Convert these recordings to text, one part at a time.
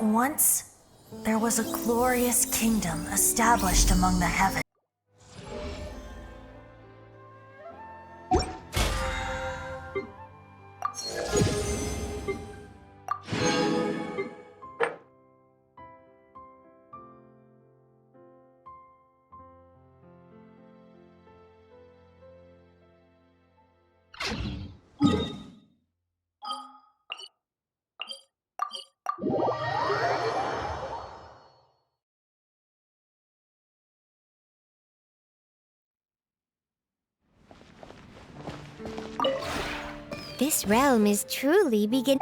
Once, there was a glorious kingdom established among the heavens. This realm is truly begin.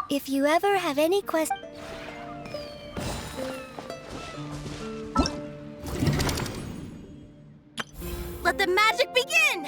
If you ever have any questions, let the magic begin!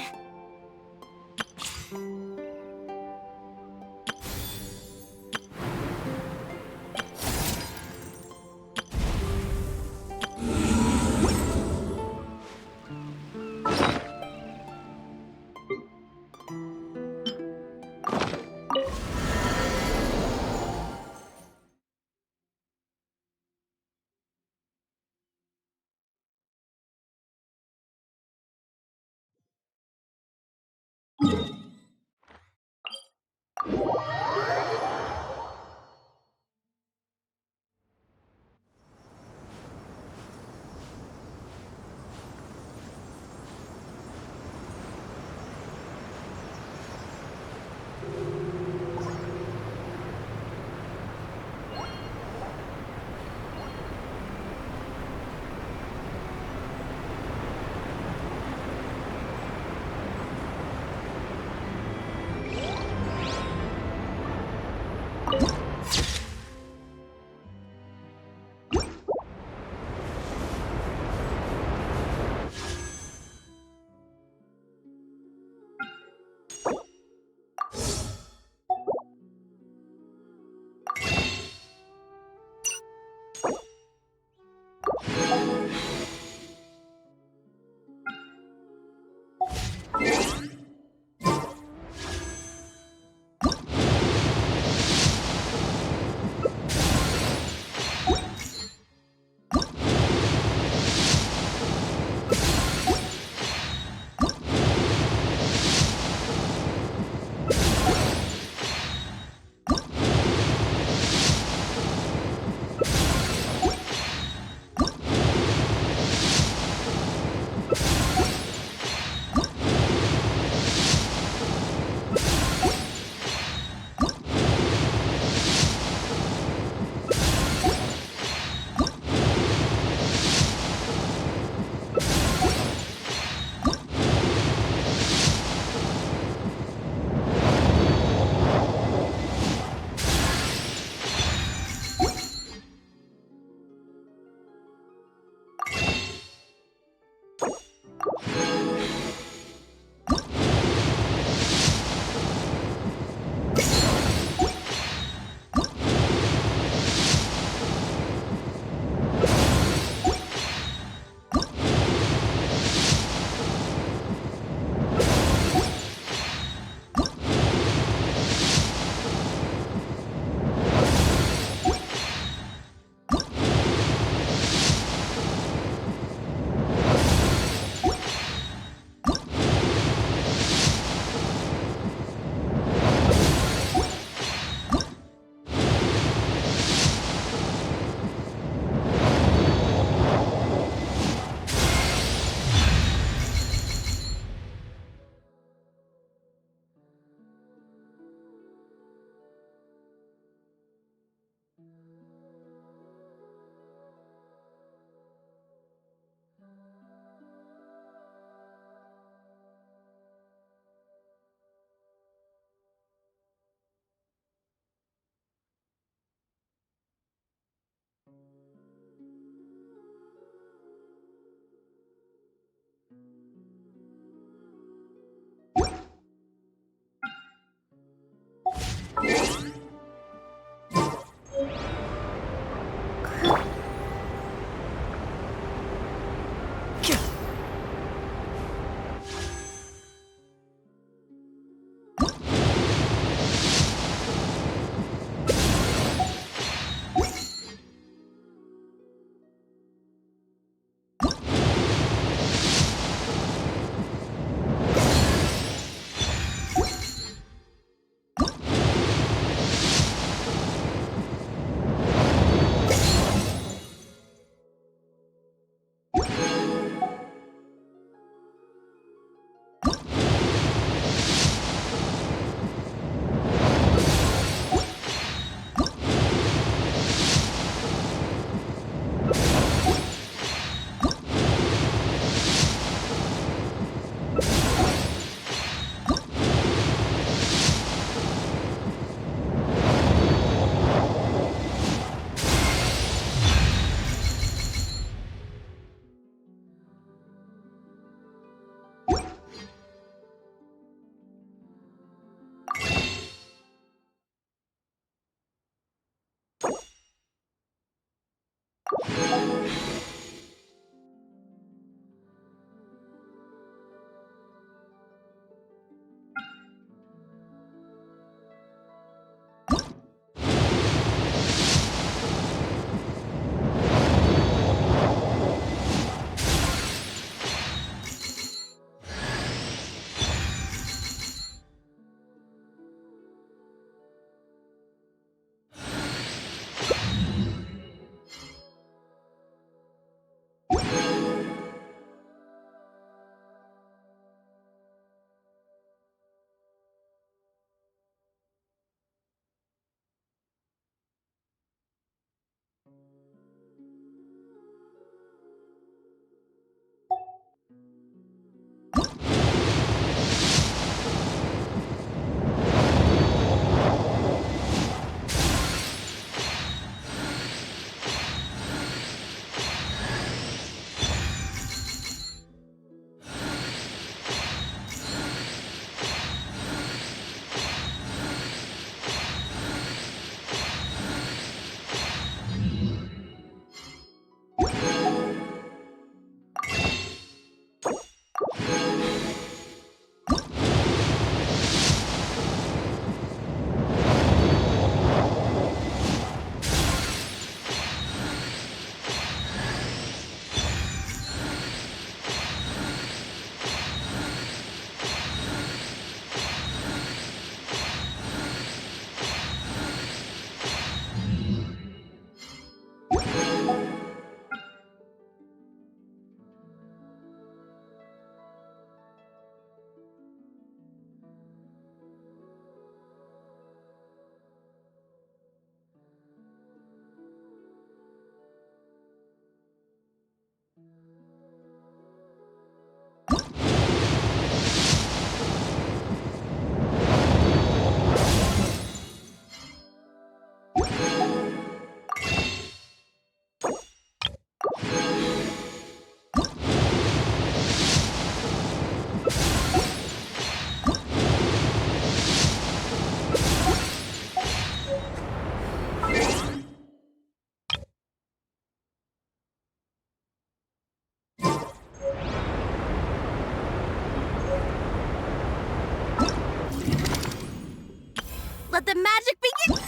Let the magic begin!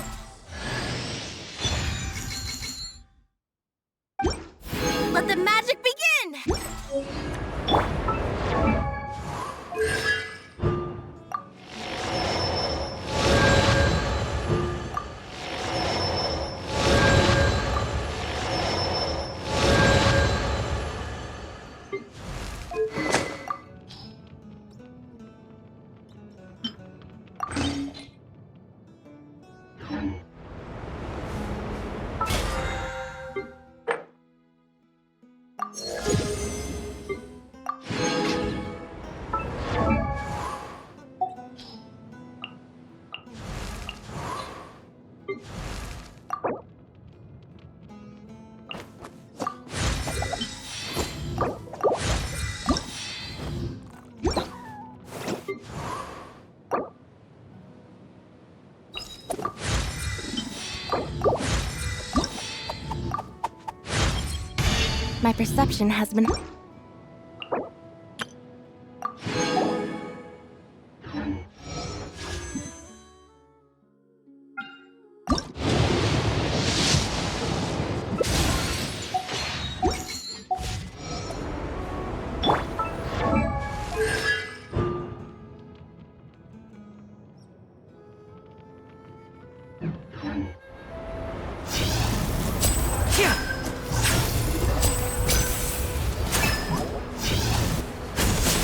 Let the magic begin! My perception has been...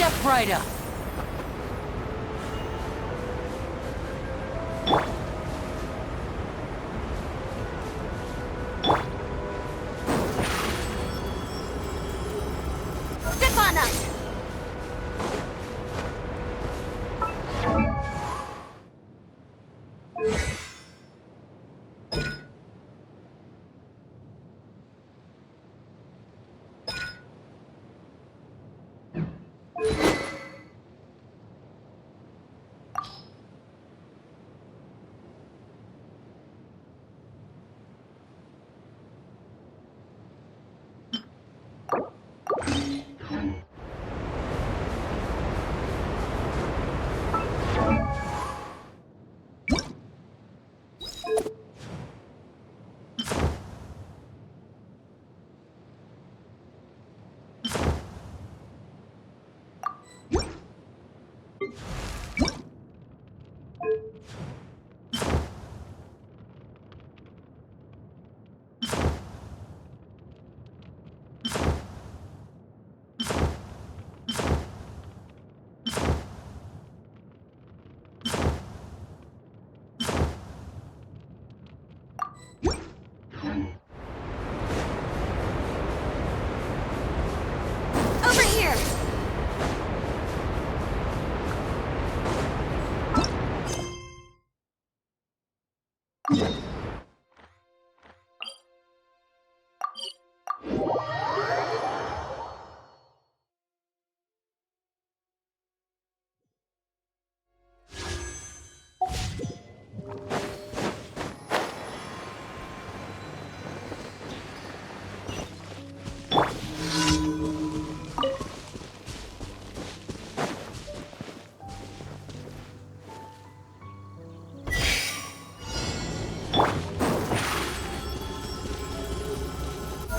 Step right up. Step on us!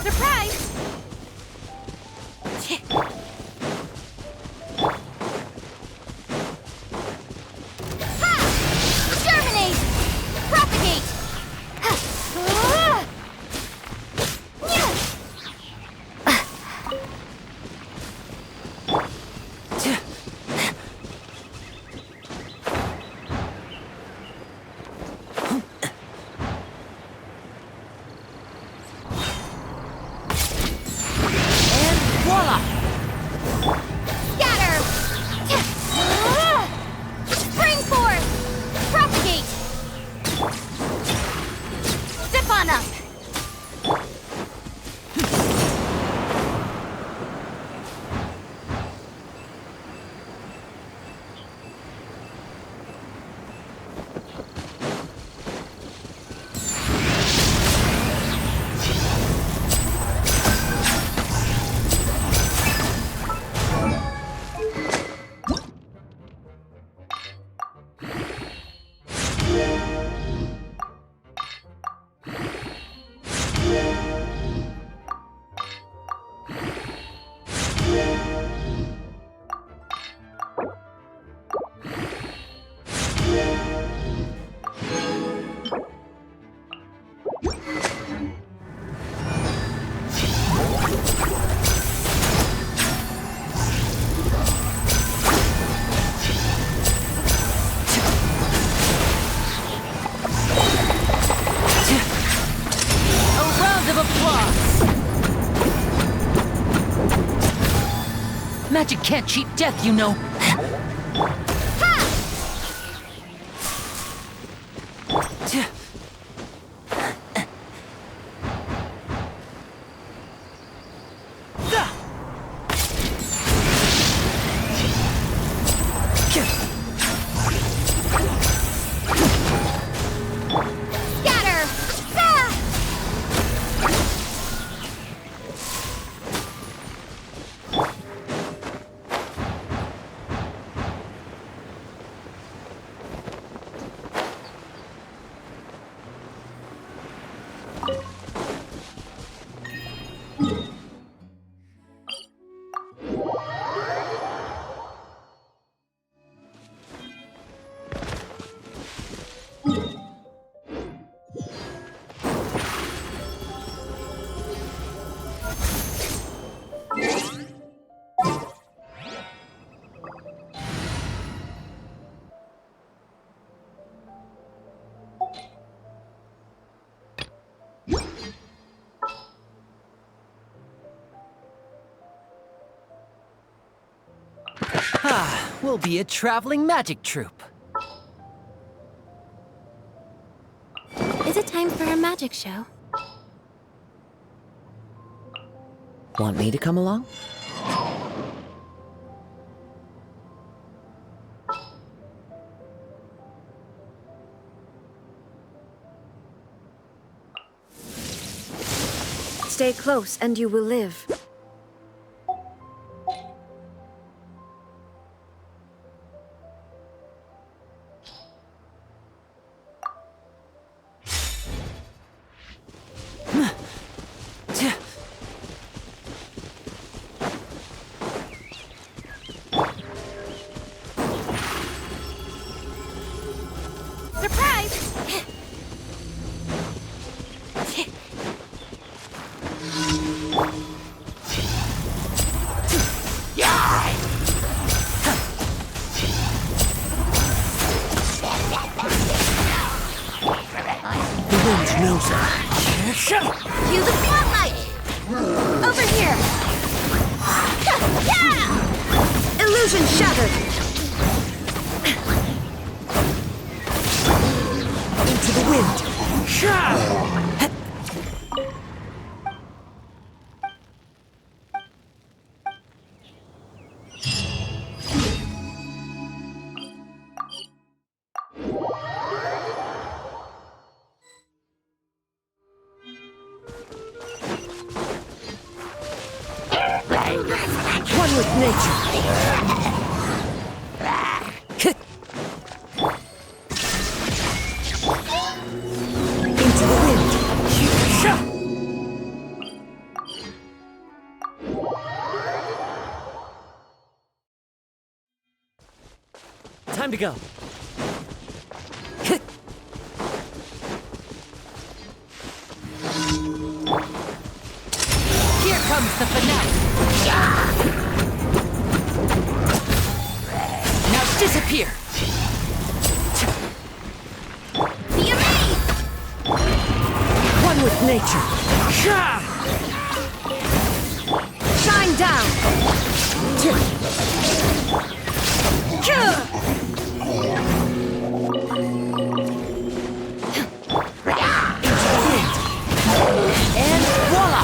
Surprise! Ha! Germinate! Propagate! Ha! Voila! Scatter! Spring force! Propagate! Step on up! A round of applause! Magic can't cheat death, you know. Scatter! Ah! We'll be a traveling magic troupe. Is it time for a magic show? Want me to come along? Stay close and you will live. Surprise! The wind knows it. Cue the spotlight! Over here! Yeah! Illusion shattered! Into the wind. One with nature. Into the wind. Time to go. Here comes the finale. Now disappear. Be amazed! One with nature. Shine down! And voila!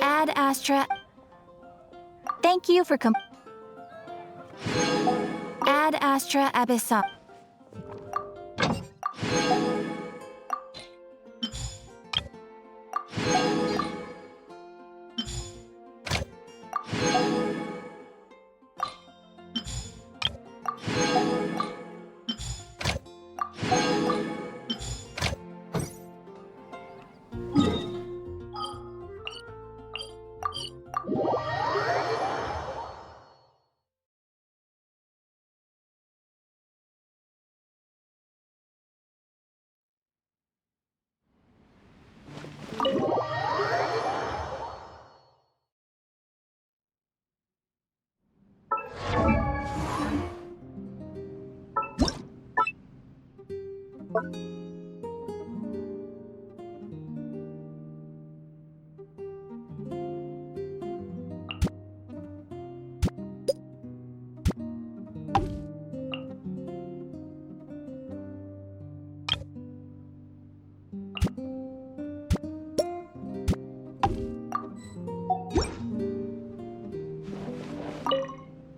Ad Astra. Thank you for Ad Astra Abyssal.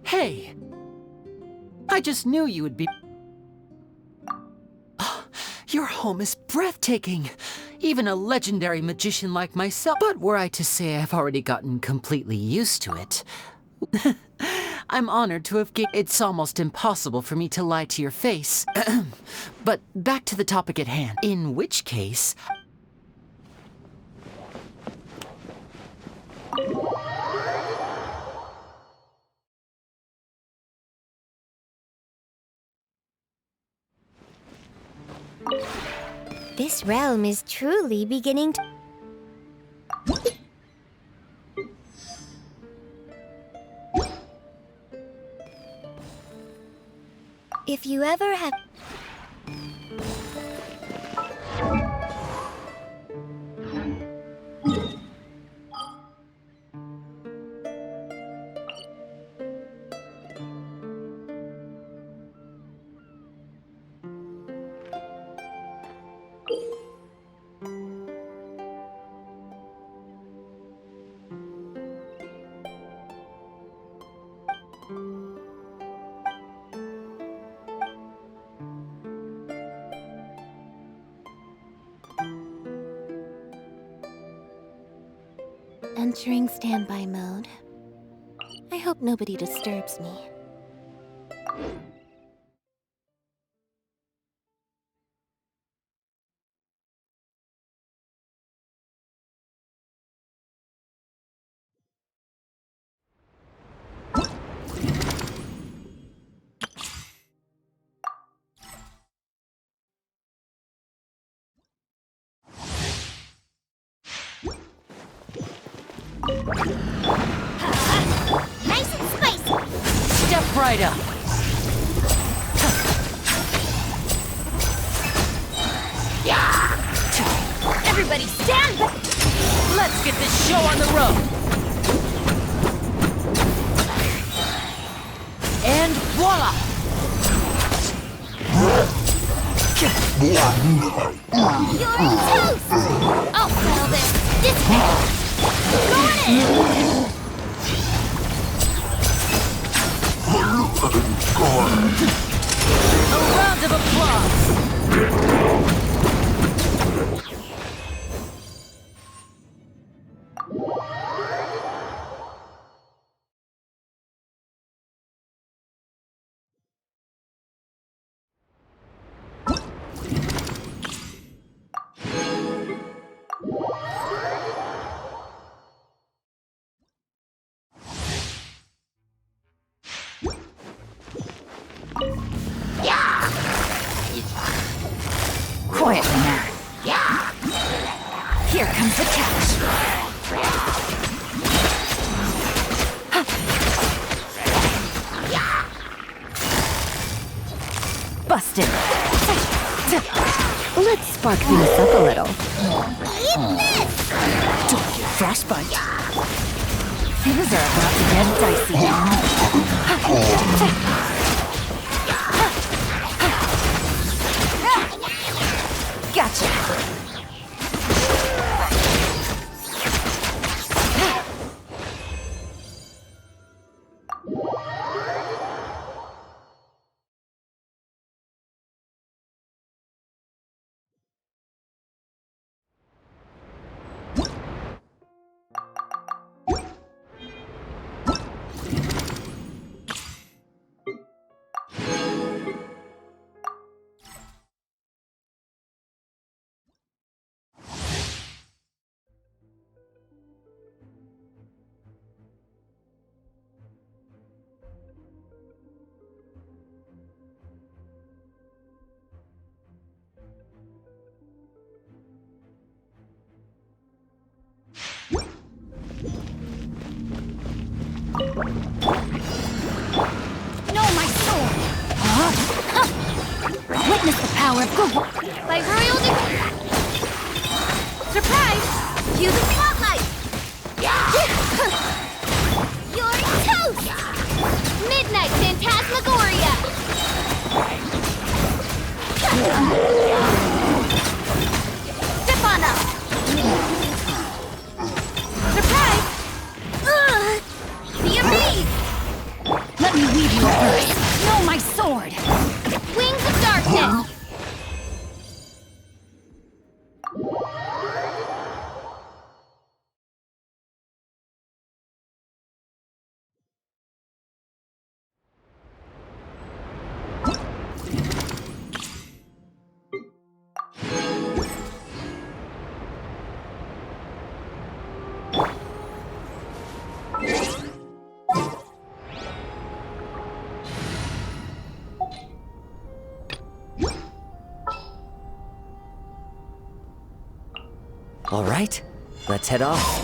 Hey! I just knew you would be... Your home is breathtaking! Even a legendary magician like myself... But were I to say I've already gotten completely used to it... I'm honored to have It's almost impossible for me to lie to your face. But back to the topic at hand. In which case... This realm is truly beginning to... If you ever have... Entering standby mode. I hope nobody disturbs me. Nice and spicy! Step right up. Everybody stand back! Let's get this show on the road. And voila! You're toast! I'll settle this! This way! Going in! A round of applause. Quietly now. Here comes the catch. Busted. Let's spark things up a little. Don't get frostbite. Things are about to get dicey. Gotcha. No, my sword! Witness the power of good by royal decree. Surprise! Cue the spotlight! You're toast! Midnight Phantasmagoria! Step on up! Surprise! Be amazed! Let me weave you a verse. Know my sword. Wings of darkness! All right, let's head off.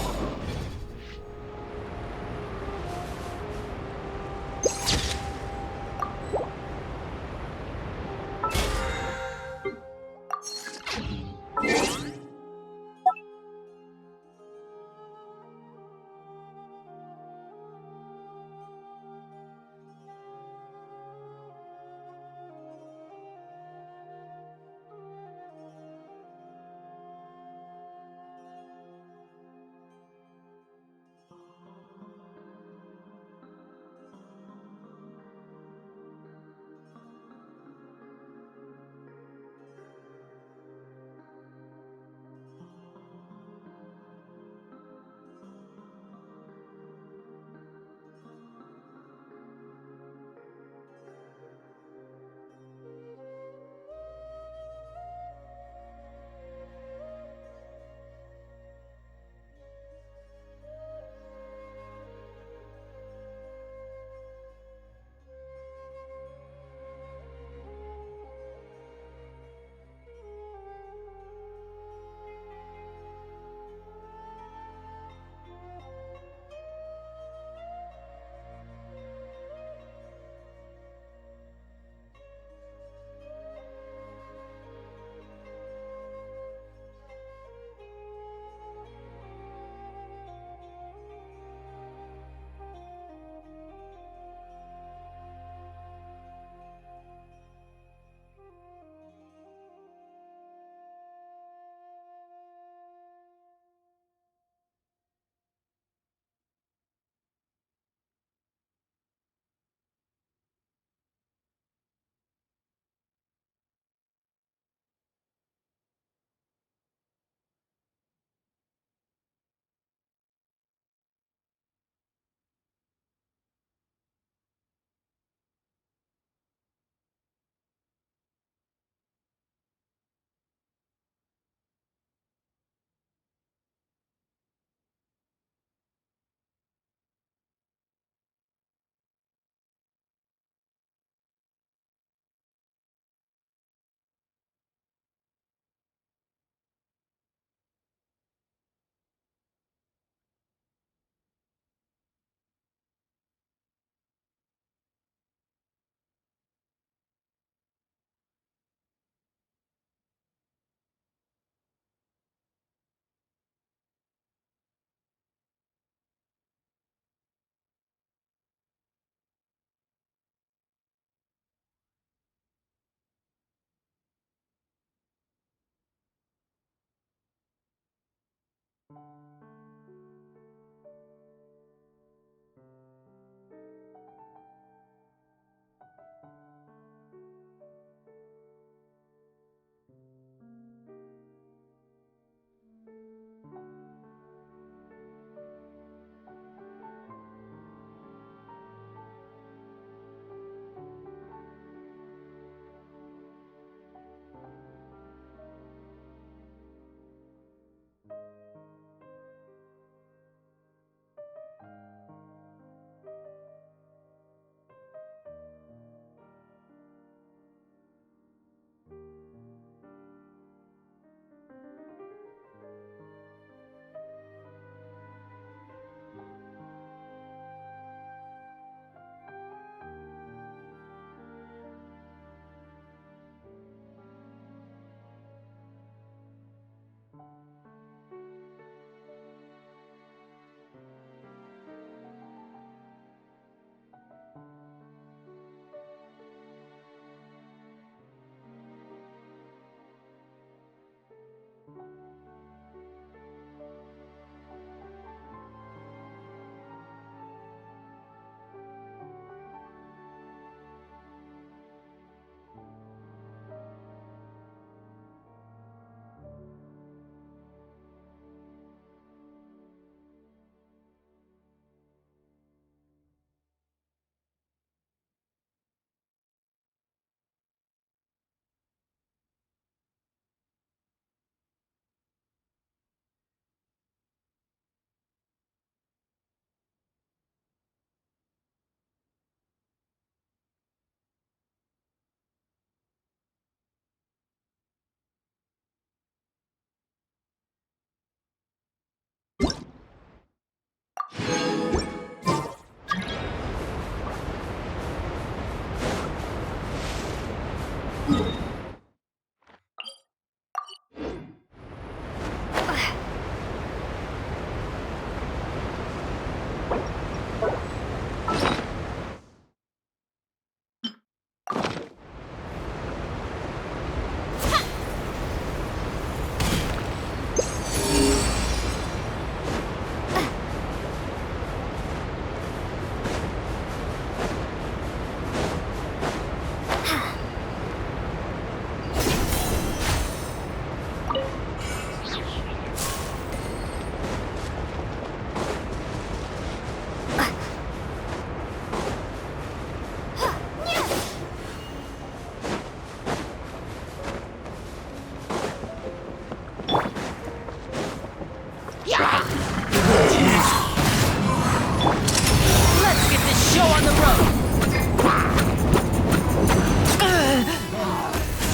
Let's get this show on the road!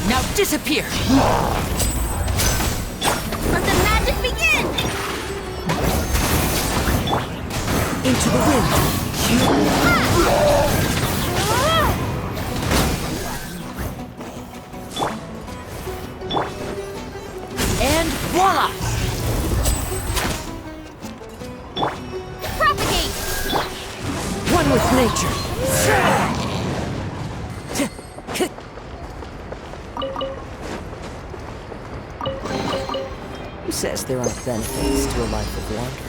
Now disappear! Let the magic begin! Into the wind. And voila! Propagate! One with nature. Who says there aren't benefits to a life of wandering?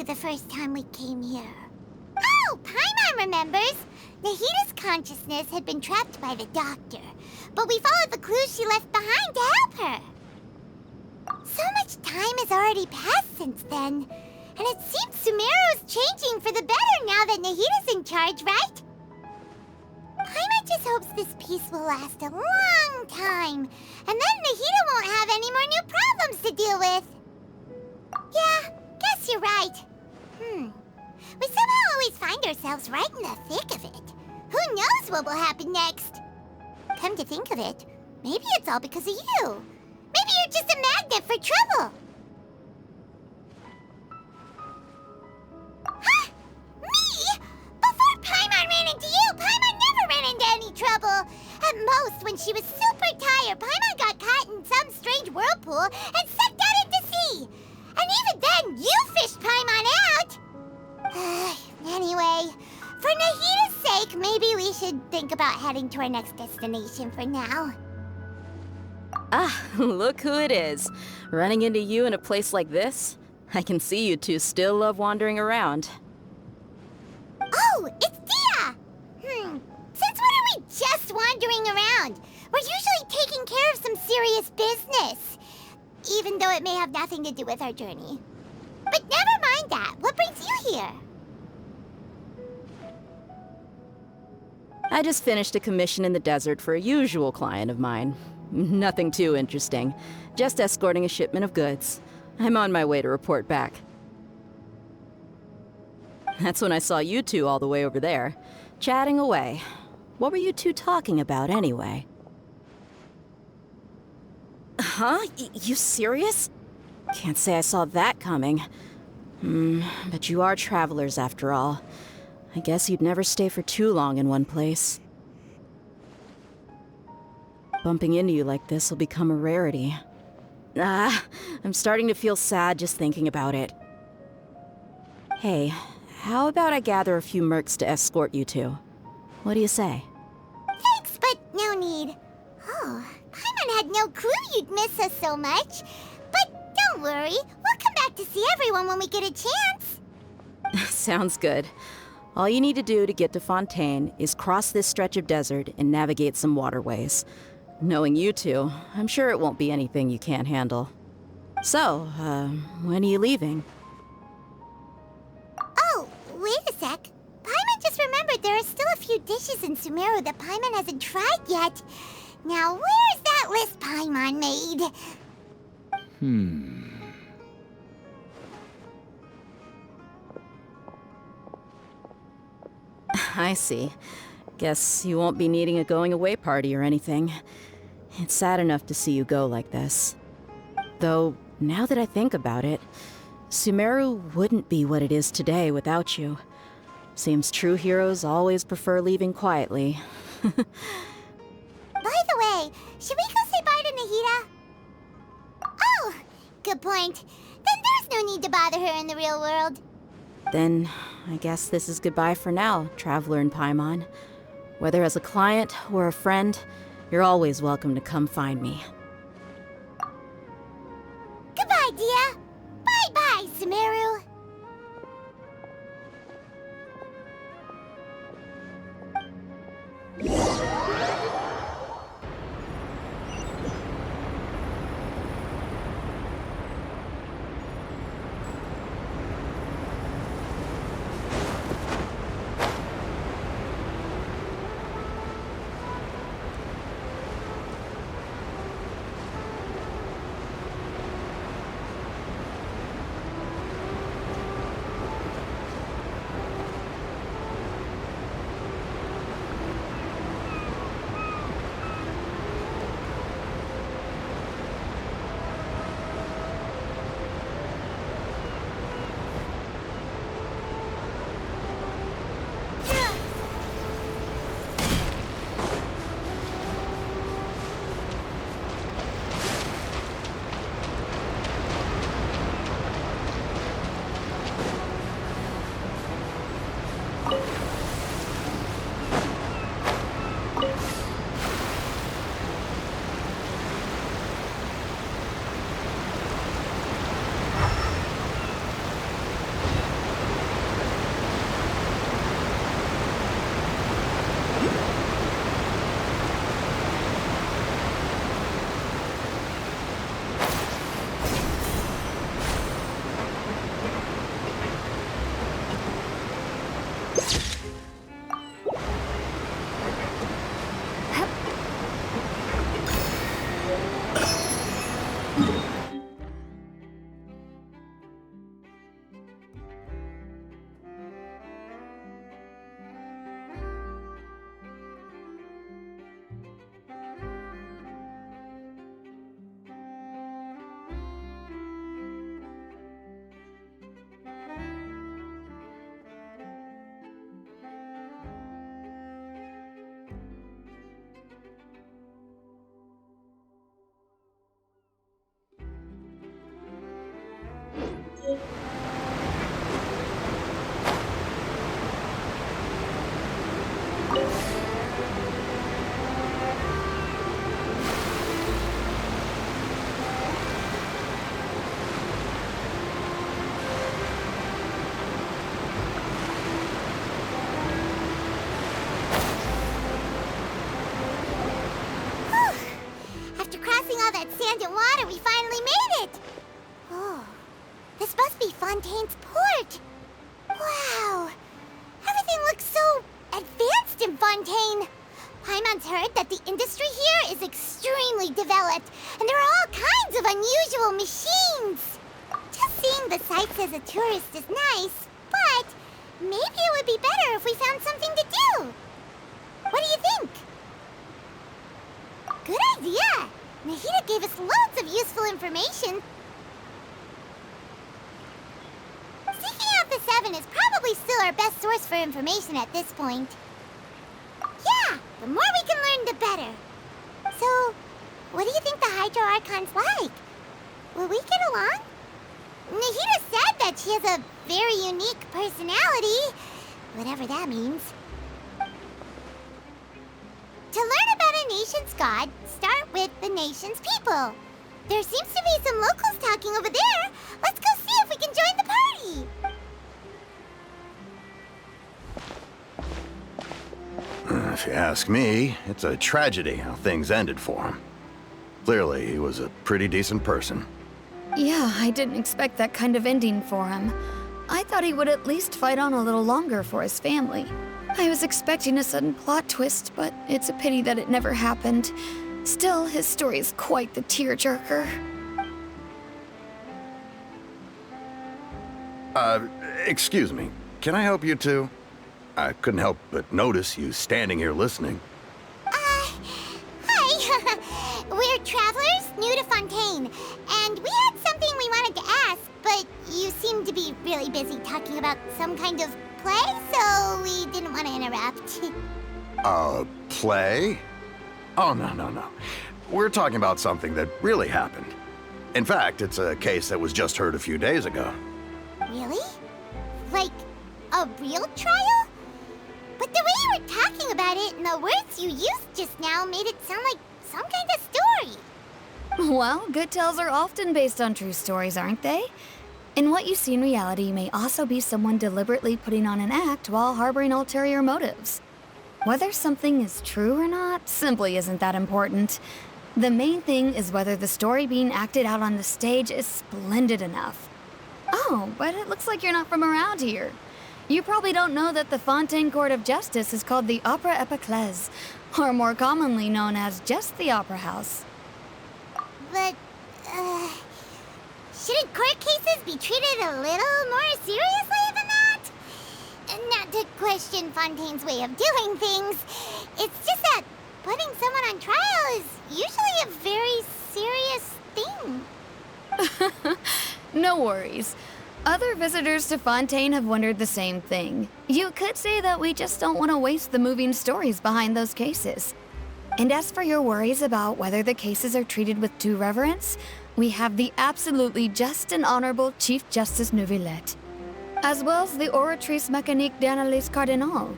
The first time we came here. Oh, Paimon remembers! Nahita's consciousness had been trapped by the doctor, but we followed the clues she left behind to help her. So much time has already passed since then, and it seems Sumeru's changing for the better now that Nahita's in charge, right? Paimon just hopes this peace will last a long time, and then Nahita won't have any more new problems to deal with. Yeah, guess you're right. We somehow always find ourselves right in the thick of it. Who knows what will happen next? Come to think of it, maybe it's all because of you. Maybe you're just a magnet for trouble. Huh? Me? Before Paimon ran into you, Paimon never ran into any trouble. At most, when she was super tired, Paimon got caught in some strange whirlpool and sucked out into sea. And even then, you fished Paimon out! Anyway, for Nahita's sake, maybe we should think about heading to our next destination for now. Ah, look who it is. Running into you in a place like this? I can see you two still love wandering around. Oh, Oh, it's Dia! Since when are we just wandering around? We're usually taking care of some serious business. Even though it may have nothing to do with our journey. But never mind that. What brings you here? I just finished a commission in the desert for a usual client of mine. Nothing too interesting. Just escorting a shipment of goods. I'm on my way to report back. That's when I saw you two all the way over there, chatting away. What were you two talking about anyway? Huh? You serious? Can't say I saw that coming. But you are travelers after all. I guess you'd never stay for too long in one place. Bumping into you like this will become a rarity. I'm starting to feel sad just thinking about it. Hey, how about I gather a few mercs to escort you two? What do you say? Thanks, but no need. Oh, Paimon had no clue you'd miss us so much. But don't worry, we'll come back to see everyone when we get a chance. Sounds good. All you need to do to get to Fontaine is cross this stretch of desert and navigate some waterways. Knowing you two, I'm sure it won't be anything you can't handle. So, when are you leaving? Oh, wait a sec. Paimon just remembered there are still a few dishes in Sumeru that Paimon hasn't tried yet. Now, where's that list Paimon made? I see. Guess you won't be needing a going-away party or anything. It's sad enough to see you go like this. Though, now that I think about it, Sumeru wouldn't be what it is today without you. Seems true heroes always prefer leaving quietly. By the way, should we go say bye to Nahida? Oh, good point. Then there's no need to bother her in the real world. Then, I guess this is goodbye for now, Traveler in Paimon. Whether as a client or a friend, you're always welcome to come find me. Goodbye, Dia. Bye-bye, Sumeru. land and water, we finally made it! Oh, this must be Fontaine's port. Wow, everything looks so advanced in Fontaine. Paimon's heard that the industry here is extremely developed, and there are all kinds of unusual machines. Just seeing the sights as a tourist is nice, but maybe it would be better if we found something to do. What do you think? Good idea! Nahida gave us loads of useful information. Seeking out the Seven is probably still our best source for information at this point. Yeah, the more we can learn, the better. So, what do you think the Hydro Archon's like? Will we get along? Nahida said that she has a very unique personality, whatever that means. To learn about a nation's god, start with the nation's people. There seems to be some locals talking over there. Let's go see if we can join the party. If you ask me, it's a tragedy how things ended for him. Clearly, he was a pretty decent person. Yeah, I didn't expect that kind of ending for him. I thought he would at least fight on a little longer for his family. I was expecting a sudden plot twist, but it's a pity that it never happened. Still, his story is quite the tearjerker. Excuse me. Can I help you too? I couldn't help but notice you standing here listening. Hi. We're travelers new to Fontaine, and we had something we wanted to ask, but you seem to be really busy talking about some kind of play, so we didn't want to interrupt. Play? Oh, no. We're talking about something that really happened. In fact, it's a case that was just heard a few days ago. Really? Like, a real trial? But the way you were talking about it and the words you used just now made it sound like some kind of story. Well, good tales are often based on true stories, aren't they? And what you see in reality may also be someone deliberately putting on an act while harboring ulterior motives. Whether something is true or not simply isn't that important. The main thing is whether the story being acted out on the stage is splendid enough. Oh, but it looks like you're not from around here. You probably don't know that the Fontaine Court of Justice is called the Opera Epiclese, or more commonly known as just the Opera House. But, shouldn't court cases be treated a little more seriously than that? Not to question Fontaine's way of doing things, it's just that putting someone on trial is usually a very serious thing. No worries. Other visitors to Fontaine have wondered the same thing. You could say that we just don't want to waste the moving stories behind those cases. And as for your worries about whether the cases are treated with due reverence, we have the absolutely just and honorable Chief Justice Neuvillette, as well as the Oratrice Mécanique d'Analyse Cardinal,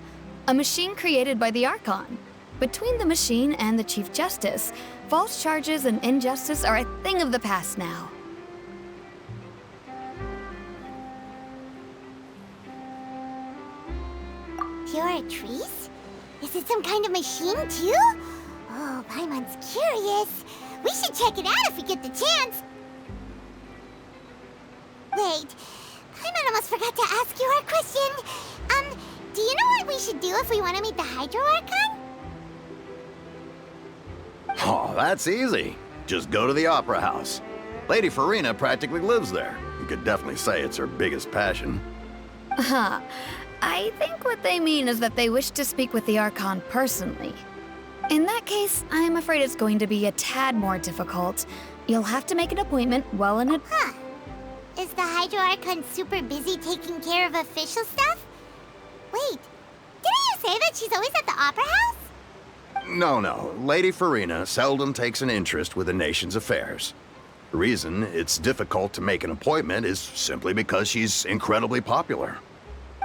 a machine created by the Archon. Between the machine and the Chief Justice, false charges and injustice are a thing of the past now. Oratrice? Is it some kind of machine, too? Oh, Paimon's curious. We should check it out if we get the chance. Wait, Paimon almost forgot to ask you our question. Do you know what we should do if we want to meet the Hydro Archon? Oh, that's easy. Just go to the Opera House. Lady Farina practically lives there. You could definitely say it's her biggest passion. I think what they mean is that they wish to speak with the Archon personally. In that case, I'm afraid it's going to be a tad more difficult. You'll have to make an appointment well in advance. Huh. Is the Hydro Archon super busy taking care of official stuff? Wait, didn't you say that she's always at the Opera House? No. Lady Farina seldom takes an interest with the nation's affairs. The reason it's difficult to make an appointment is simply because she's incredibly popular.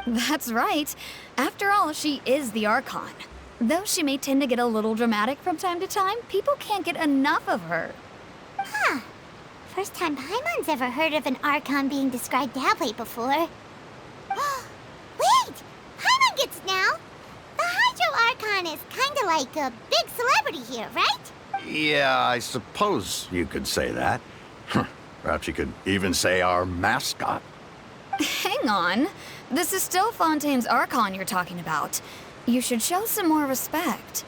That's right. After all, she is the Archon. Though she may tend to get a little dramatic from time to time, people can't get enough of her. Huh. First time Paimon's ever heard of an Archon being described that way before. Wait! Paimon gets now! The Hydro Archon is kinda like a big celebrity here, right? Yeah, I suppose you could say that. Perhaps you could even say our mascot. Hang on. This is still Fontaine's Archon you're talking about. You should show some more respect.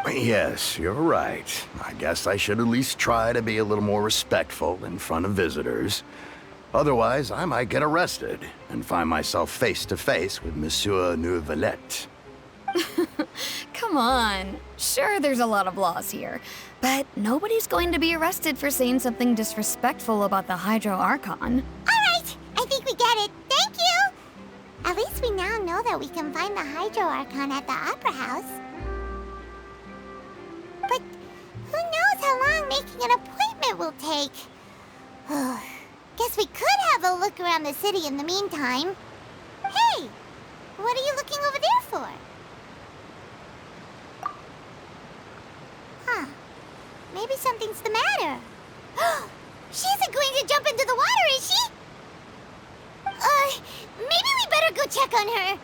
Yes, you're right. I guess I should at least try to be a little more respectful in front of visitors. Otherwise, I might get arrested and find myself face to face with Monsieur Neuvillette. Come on. Sure, there's a lot of laws here, but nobody's going to be arrested for saying something disrespectful about the Hydro Archon. All right, I think we get it. Thank you! At least we now know that we can find the Hydro Archon at the Opera House. But who knows how long making an appointment will take? Guess we could have a look around the city in the meantime. Hey, what are you looking over there for? Huh, maybe something's the matter. She isn't going to jump into the water, is she? Maybe we better go check on her.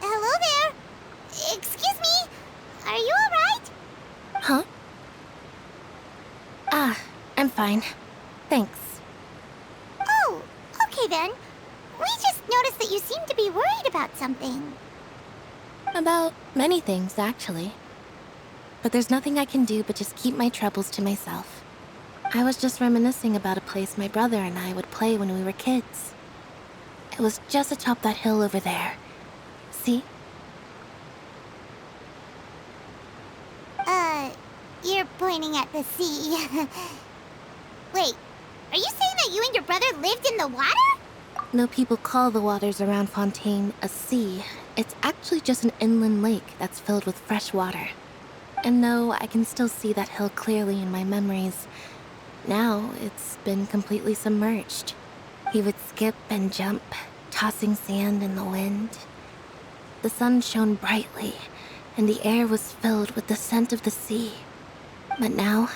Hello there. Excuse me. Are you all right? Huh? Ah, I'm fine. Thanks. Oh, okay then. We just noticed that you seem to be worried about something. About many things, actually. But there's nothing I can do but just keep my troubles to myself. I was just reminiscing about a place my brother and I would play when we were kids. It was just atop that hill over there. See? You're pointing at the sea. Wait, are you saying that you and your brother lived in the water? No people call the waters around Fontaine a sea. It's actually just an inland lake that's filled with fresh water. And no, I can still see that hill clearly in my memories. Now, it's been completely submerged. He would skip and jump, tossing sand in the wind. The sun shone brightly, and the air was filled with the scent of the sea. But now,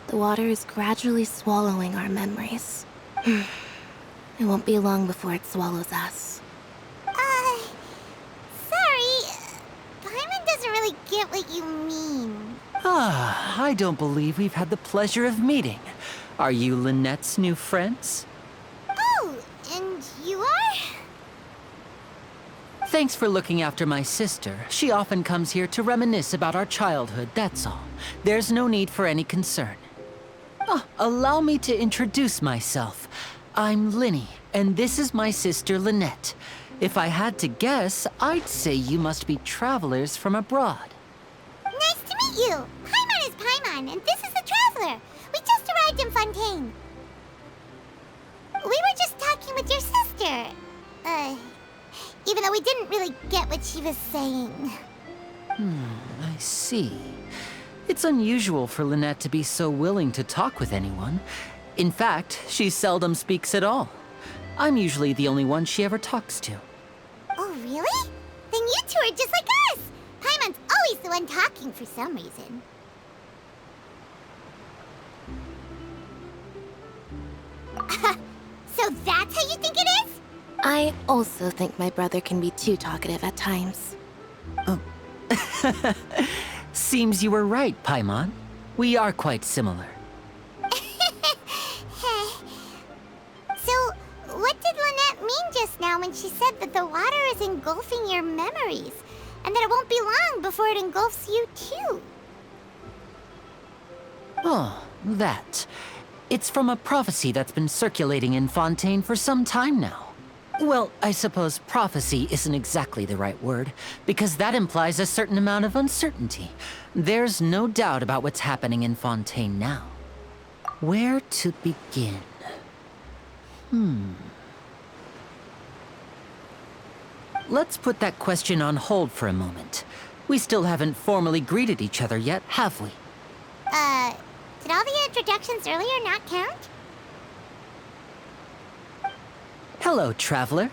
the water is gradually swallowing our memories. It won't be long before it swallows us. Sorry. Paimon doesn't really get what you mean. Ah, I don't believe we've had the pleasure of meeting. Are you Lynette's new friends? Oh, and you are? Thanks for looking after my sister. She often comes here to reminisce about our childhood, that's all. There's no need for any concern. Allow me to introduce myself. I'm Linny, and this is my sister Lynette. If I had to guess, I'd say you must be travelers from abroad. Nice to meet you. Paimon is Paimon, and this is the Traveler. We just arrived in Fontaine. We were just talking with your sister. Even though we didn't really get what she was saying. I see. It's unusual for Lynette to be so willing to talk with anyone. In fact, she seldom speaks at all. I'm usually the only one she ever talks to. Oh, really? Then you two are just like us. Paimon's always the one talking for some reason. So that's how you think it is? I also think my brother can be too talkative at times. Seems you were right, Paimon. We are quite similar. So, what did Lynette mean just now when she said that the water is engulfing your memories, and that it won't be long before it engulfs you too? Oh, that. It's from a prophecy that's been circulating in Fontaine for some time now. Well, I suppose prophecy isn't exactly the right word, because that implies a certain amount of uncertainty. There's no doubt about what's happening in Fontaine now. Where to begin? Let's put that question on hold for a moment. We still haven't formally greeted each other yet, have we? Did all the introductions earlier not count? Hello, traveler.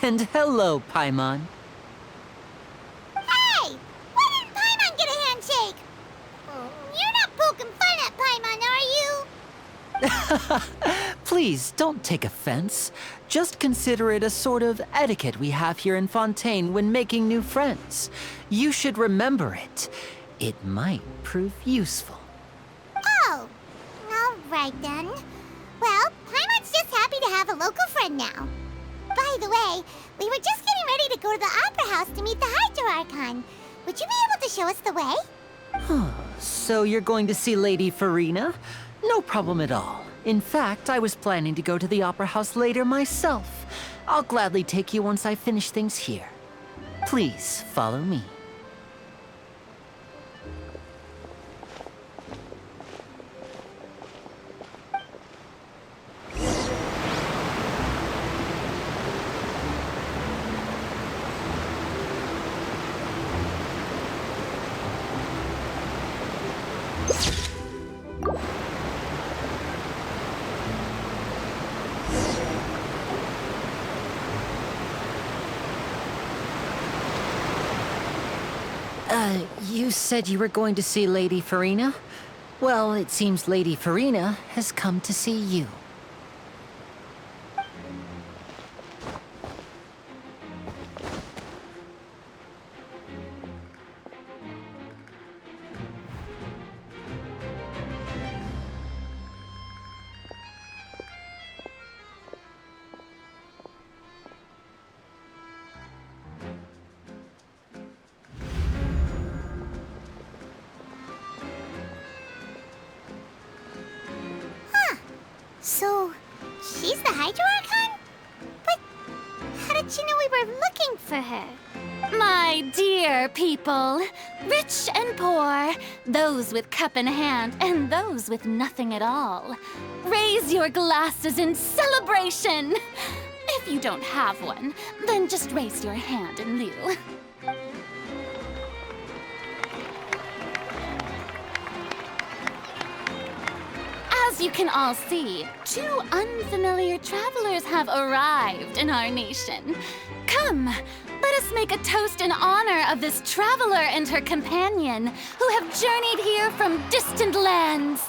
And hello, Paimon. Hey! Why didn't Paimon get a handshake? You're not poking fun at Paimon, are you? Please, don't take offense. Just consider it a sort of etiquette we have here in Fontaine when making new friends. You should remember it. It might prove useful. Oh, all right then. Well, Paimon's just happy to have a local friend now. By the way, we were just getting ready to go to the Opera House to meet the Hydro Archon. Would you be able to show us the way? So you're going to see Lady Farina? No problem at all. In fact, I was planning to go to the Opera House later myself. I'll gladly take you once I finish things here. Please, follow me. You said you were going to see Lady Farina? Well, it seems Lady Farina has come to see you. So, she's the Hydro Archon? But how did she know we were looking for her? My dear people, rich and poor, those with cup in hand and those with nothing at all, raise your glasses in celebration. If you don't have one, then just raise your hand in lieu. As you can all see, two unfamiliar travelers have arrived in our nation. Come, let us make a toast in honor of this traveler and her companion who have journeyed here from distant lands.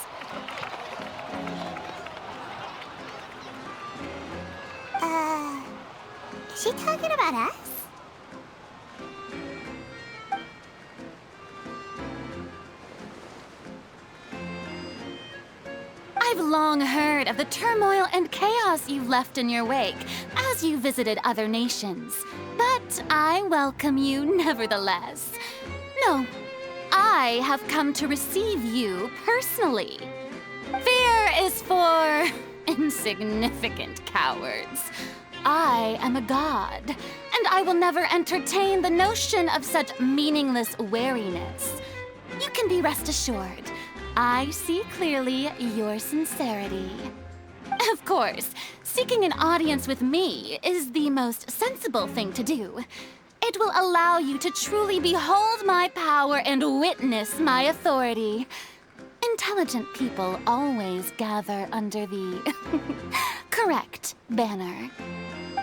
Is she talking about us? I've long heard of the turmoil and chaos you've left in your wake as you visited other nations. But I welcome you nevertheless. No, I have come to receive you personally. Fear is for insignificant cowards. I am a god, and I will never entertain the notion of such meaningless wariness. You can be rest assured. I see clearly your sincerity. Of course, seeking an audience with me is the most sensible thing to do. It will allow you to truly behold my power and witness my authority. Intelligent people always gather under the correct banner.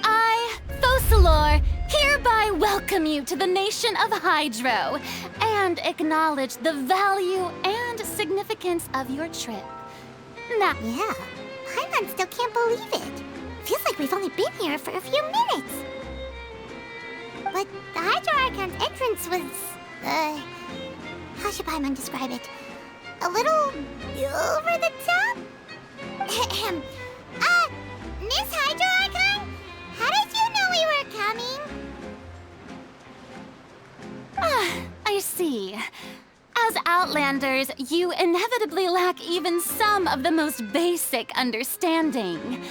I, Thosalor, hereby welcome you to the nation of Hydro and acknowledge the value and significance of your trip. Now, Yeah, Paimon still can't believe it. Feels like we've only been here for a few minutes. But the Hydro Archon's entrance was, how should Paimon describe it? A little over the top? Miss Hydro Archon? How did you know we were coming? I see. As Outlanders, you inevitably lack even some of the most basic understanding.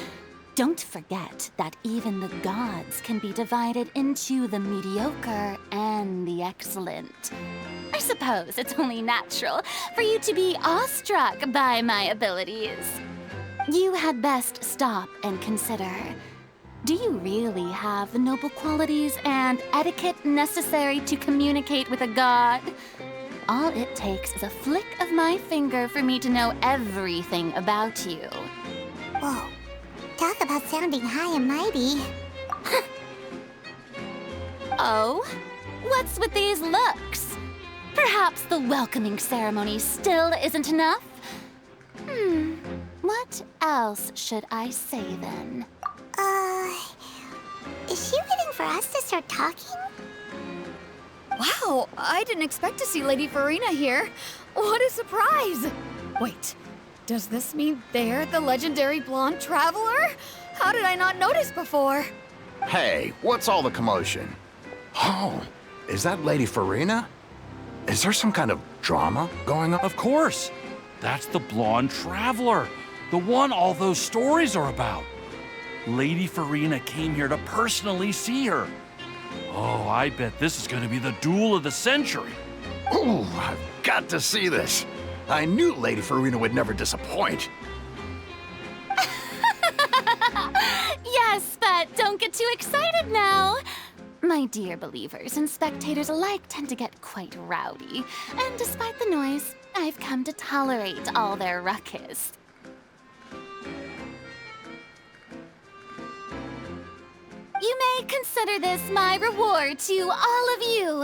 Don't forget that even the gods can be divided into the mediocre and the excellent. I suppose it's only natural for you to be awestruck by my abilities. You had best stop and consider. Do you really have the noble qualities and etiquette necessary to communicate with a god? All it takes is a flick of my finger for me to know everything about you. Whoa, talk about sounding high and mighty. Oh? What's with these looks? Perhaps the welcoming ceremony still isn't enough? What else should I say then? Is she waiting for us to start talking? Wow, I didn't expect to see Lady Farina here. What a surprise! Wait, does this mean they're the legendary blonde traveler? How did I not notice before? Hey, what's all the commotion? Oh, is that Lady Farina? Is there some kind of drama going on? Of course. That's the blonde traveler. The one all those stories are about. Lady Farina came here to personally see her. Oh, I bet this is going to be the duel of the century. Ooh, I've got to see this. I knew Lady Farina would never disappoint. Yes, but don't get too excited now. My dear believers and spectators alike tend to get quite rowdy, and despite the noise, I've come to tolerate all their ruckus. You may consider this my reward to all of you.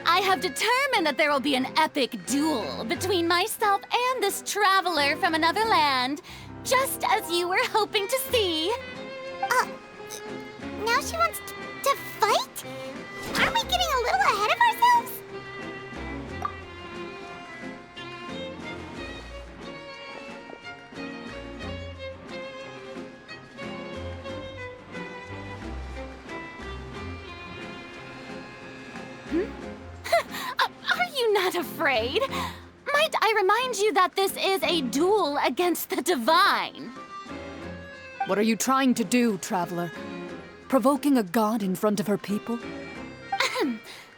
I have determined that there will be an epic duel between myself and this traveler from another land, just as you were hoping to see. Now she wants to fight? Aren't we getting a little ahead of ourselves? Are you not afraid? Might I remind you that this is a duel against the divine? What are you trying to do, traveler? Provoking a god in front of her people?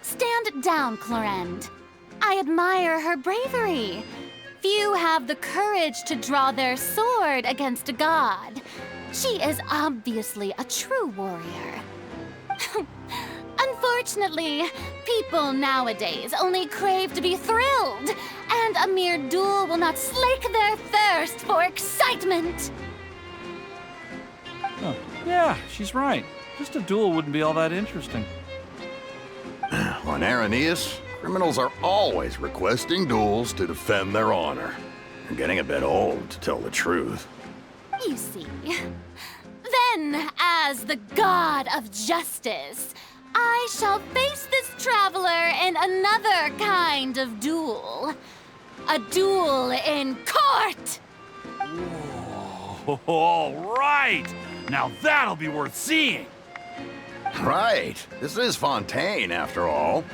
Stand down, Clorend. I admire her bravery. Few have the courage to draw their sword against a god. She is obviously a true warrior. Unfortunately, people nowadays only crave to be thrilled, and a mere duel will not slake their thirst for excitement. Oh, yeah, she's right. Just a duel wouldn't be all that interesting. On Araneus, criminals are always requesting duels to defend their honor. I'm getting a bit old, to tell the truth. You see. Then, as the god of justice, I shall face this traveler in another kind of duel. A duel in court! Whoa, all right! Now that'll be worth seeing! Right. This is Fontaine, after all.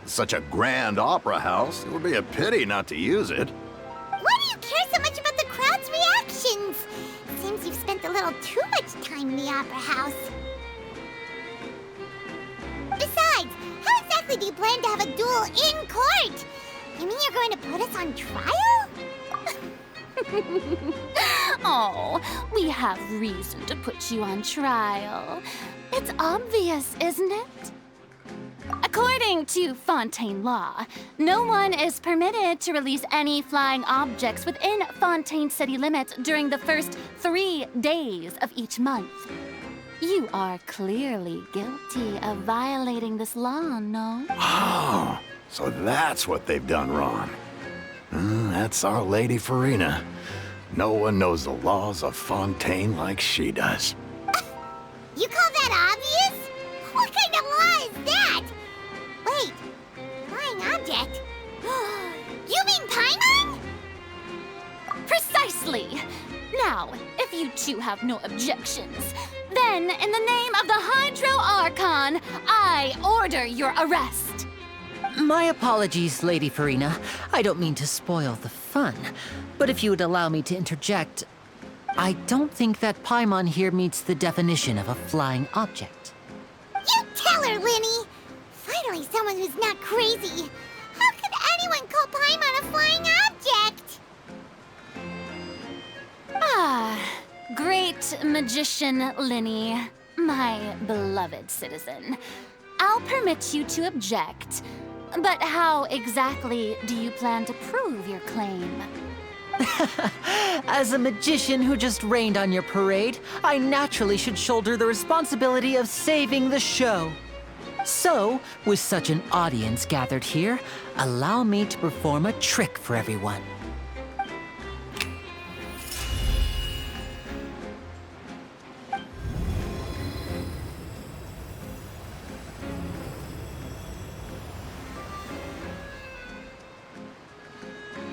Such a grand opera house, it would be a pity not to use it. Why do you care so much about the crowd's reactions? Seems you've spent a little too much time in the opera house. Besides, how exactly do you plan to have a duel in court? You mean you're going to put us on trial? Oh, we have reason to put you on trial. It's obvious, isn't it? According to Fontaine law, no one is permitted to release any flying objects within Fontaine city limits during the first 3 days of each month. You are clearly guilty of violating this law, no? Oh, so that's what they've done wrong. That's our Lady Farina. No one knows the laws of Fontaine like she does. You call that obvious? What kind of law is that? Wait, flying object? You mean Paimon? Precisely! Now, if you two have no objections, then in the name of the Hydro Archon, I order your arrest. My apologies, Lady Farina. I don't mean to spoil the fun. But if you would allow me to interject, I don't think that Paimon here meets the definition of a flying object. You tell her, Linny! Finally someone who's not crazy. How could anyone call Paimon a flying object? Ah, great magician Linny, my beloved citizen. I'll permit you to object, but how exactly do you plan to prove your claim? As a magician who just rained on your parade, I naturally should shoulder the responsibility of saving the show. So, with such an audience gathered here, allow me to perform a trick for everyone.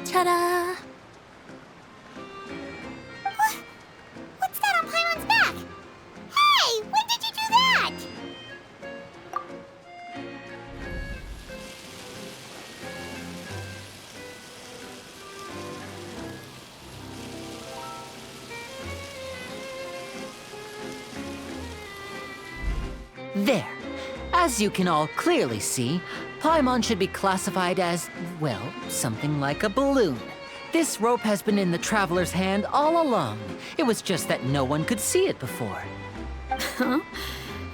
Ta-da! What's that on Paimon's back? Hey, when did you do that? There. As you can all clearly see, Paimon should be classified as, well, something like a balloon. This rope has been in the Traveler's hand all along. It was just that no one could see it before. Huh?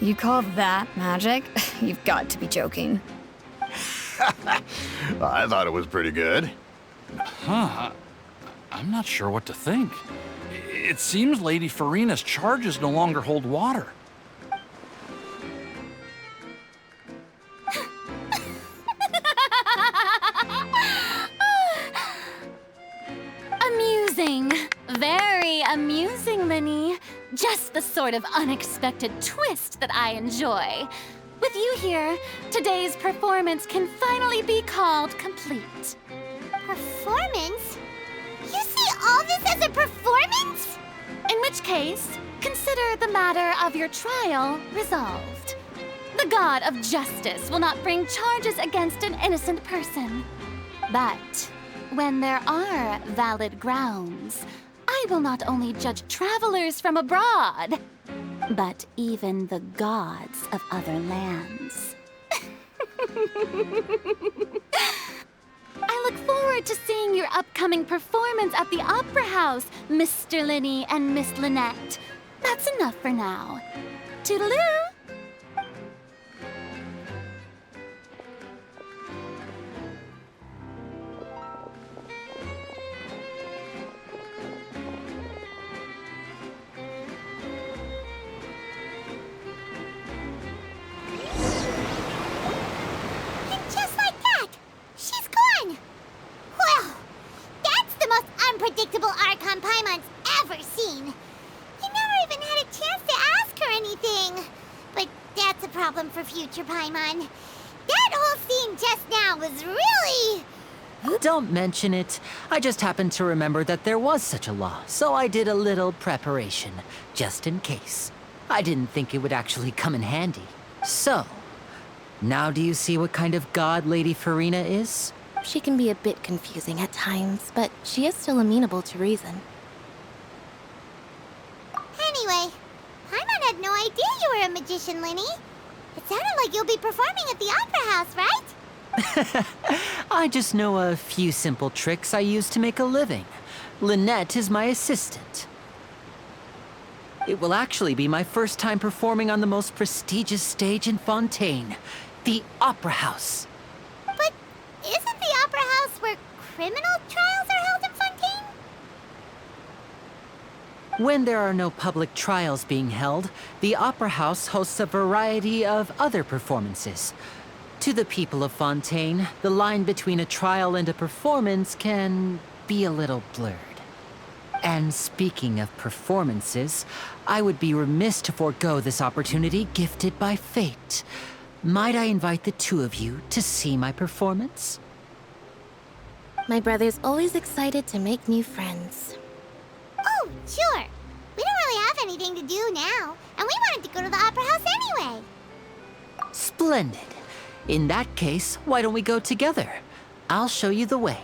You call that magic? You've got to be joking. I thought it was pretty good. Huh? I'm not sure what to think. It seems Lady Farina's charges no longer hold water. Amusing. Very amusing, Linny. Just the sort of unexpected twist that I enjoy. With you here, today's performance can finally be called complete. Performance? You see all this as a performance? In which case, consider the matter of your trial resolved. The god of justice will not bring charges against an innocent person. But when there are valid grounds, I will not only judge travelers from abroad, but even the gods of other lands. I look forward to seeing your upcoming performance at the Opera House, Mr. Linny and Miss Lynette. That's enough for now. Toodaloo! Unpredictable Archon Paimon's ever seen. You never even had a chance to ask her anything. But that's a problem for future Paimon. That whole scene just now was really... Don't mention it. I just happened to remember that there was such a law, so I did a little preparation, just in case. I didn't think it would actually come in handy. So, now do you see what kind of god Lady Farina is? She can be a bit confusing at times, but she is still amenable to reason. Anyway, Paimon had no idea you were a magician, Linny. It sounded like you'll be performing at the Opera House, right? I just know a few simple tricks I use to make a living. Lynette is my assistant. It will actually be my first time performing on the most prestigious stage in Fontaine, the Opera House. But isn't the Opera House where criminal trials are held in Fontaine? When there are no public trials being held, the Opera House hosts a variety of other performances. To the people of Fontaine, the line between a trial and a performance can be a little blurred. And speaking of performances, I would be remiss to forego this opportunity gifted by fate. Might I invite the two of you to see my performance? My brother's always excited to make new friends. Oh, sure. We don't really have anything to do now, and we wanted to go to the Opera House anyway. Splendid. In that case, why don't we go together? I'll show you the way.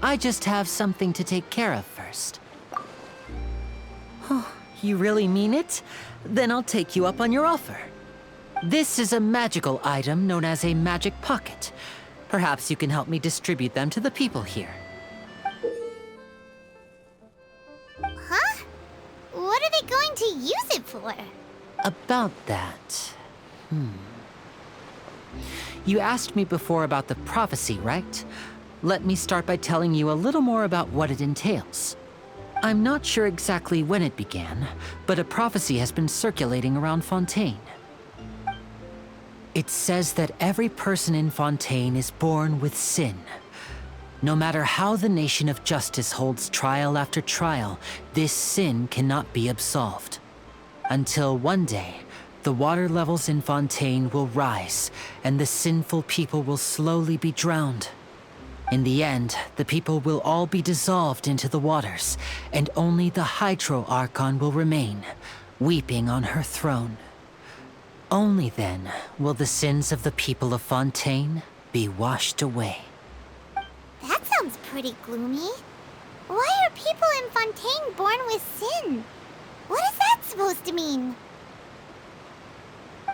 I just have something to take care of first. Oh, you really mean it? Then I'll take you up on your offer. This is a magical item known as a magic pocket. Perhaps you can help me distribute them to the people here. Huh? What are they going to use it for? About that... You asked me before about the prophecy, right? Let me start by telling you a little more about what it entails. I'm not sure exactly when it began, but a prophecy has been circulating around Fontaine. It says that every person in Fontaine is born with sin. No matter how the nation of justice holds trial after trial, this sin cannot be absolved. Until one day, the water levels in Fontaine will rise, and the sinful people will slowly be drowned. In the end, the people will all be dissolved into the waters, and only the Hydro Archon will remain, weeping on her throne. Only then will the sins of the people of Fontaine be washed away. That sounds pretty gloomy. Why are people in Fontaine born with sin? What is that supposed to mean?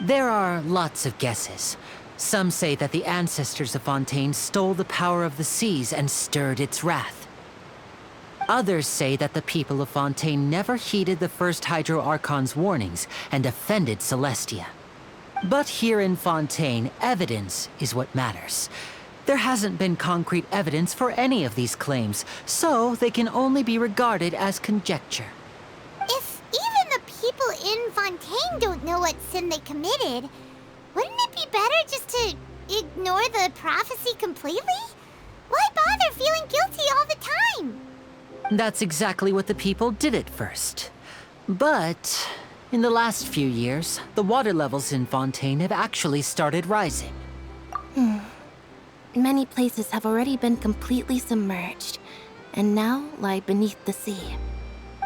There are lots of guesses. Some say that the ancestors of Fontaine stole the power of the seas and stirred its wrath. Others say that the people of Fontaine never heeded the first Hydro Archon's warnings and offended Celestia. But here in Fontaine, evidence is what matters. There hasn't been concrete evidence for any of these claims, so they can only be regarded as conjecture. If even the people in Fontaine don't know what sin they committed, wouldn't it be better just to ignore the prophecy completely? Why bother feeling guilty all the time? That's exactly what the people did at first. But in the last few years, the water levels in Fontaine have actually started rising. Many places have already been completely submerged, and now lie beneath the sea.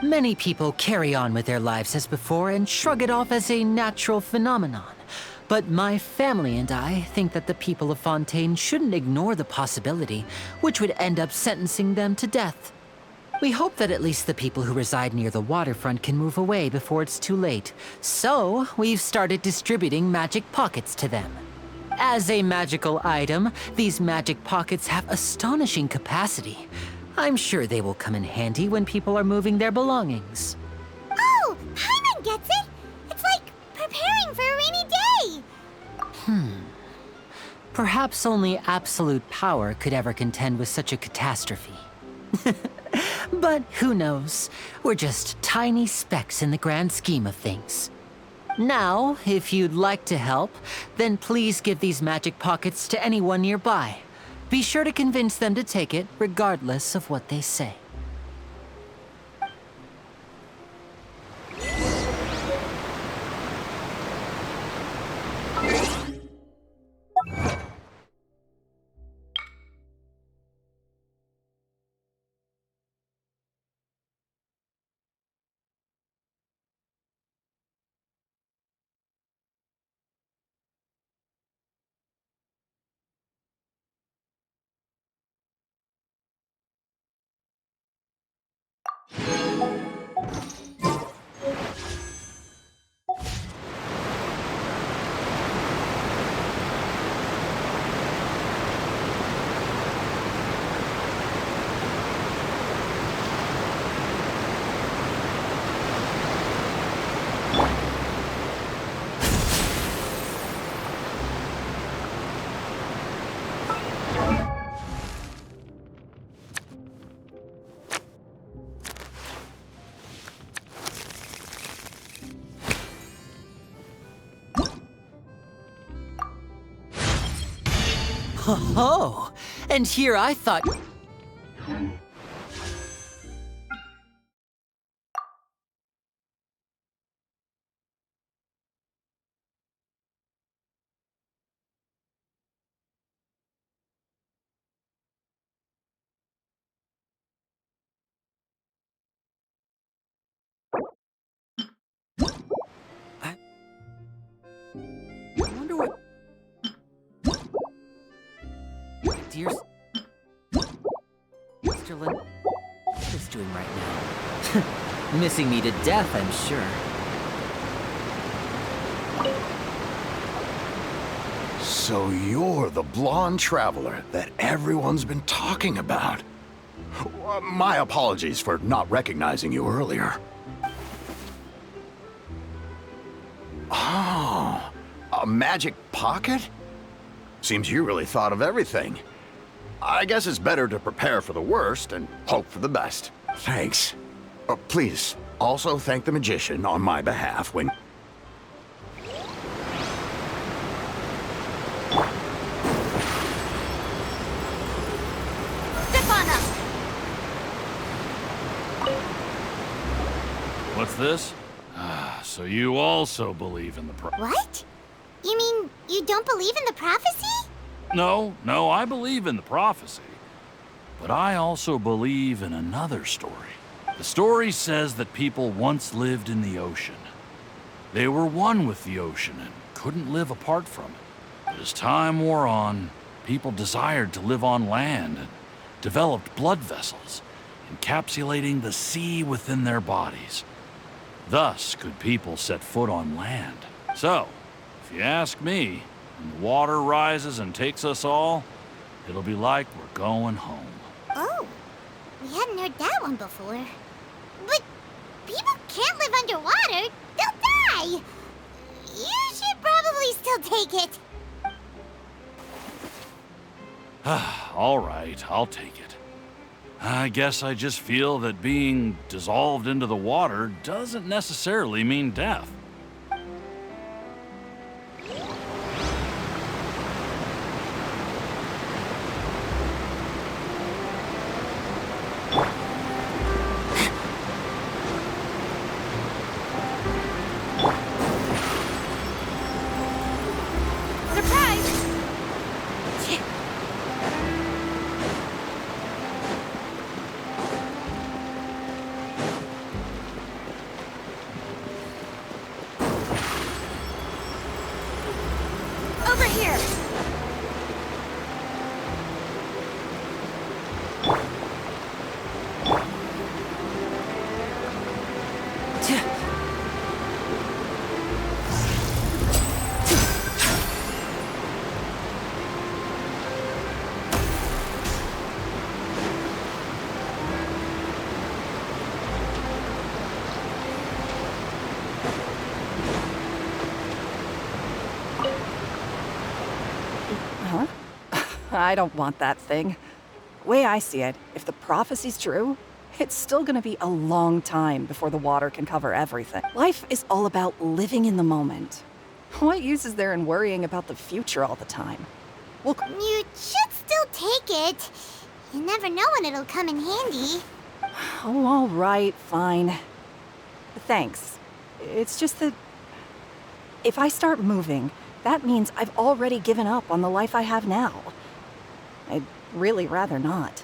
Many people carry on with their lives as before and shrug it off as a natural phenomenon. But my family and I think that the people of Fontaine shouldn't ignore the possibility, which would end up sentencing them to death. We hope that at least the people who reside near the waterfront can move away before it's too late. So, we've started distributing magic pockets to them. As a magical item, these magic pockets have astonishing capacity. I'm sure they will come in handy when people are moving their belongings. Oh, Paimon gets it! It's like preparing for a rainy day! Perhaps only absolute power could ever contend with such a catastrophe. But who knows? We're just tiny specks in the grand scheme of things. Now, if you'd like to help, then please give these magic pockets to anyone nearby. Be sure to convince them to take it, regardless of what they say. Oh, and here I thought... I wonder what... Dear Mr. Lin... What is doing right now? Missing me to death, I'm sure. So you're the blonde traveler that everyone's been talking about. My apologies for not recognizing you earlier. Oh, a magic pocket? Seems you really thought of everything. I guess it's better to prepare for the worst and hope for the best. Thanks. Please, also thank the magician on my behalf when... What's this? So you also believe in the What? You mean you don't believe in the prophecy? No, I believe in the prophecy. But I also believe in another story. The story says that people once lived in the ocean. They were one with the ocean and couldn't live apart from it. But as time wore on, people desired to live on land and developed blood vessels, encapsulating the sea within their bodies. Thus could people set foot on land. So, if you ask me, when the water rises and takes us all, it'll be like we're going home. Oh, we hadn't heard that one before. But people can't live underwater. They'll die. You should probably still take it. All right, I'll take it. I guess I just feel that being dissolved into the water doesn't necessarily mean death. Over here! Huh? I don't want that thing. Way I see it, if the prophecy's true, it's still gonna be a long time before the water can cover everything. Life is all about living in the moment. What use is there in worrying about the future all the time? Well, You should still take it. You never know when it'll come in handy. oh, all right, fine. Thanks. It's just that if I start moving, that means I've already given up on the life I have now. I'd really rather not.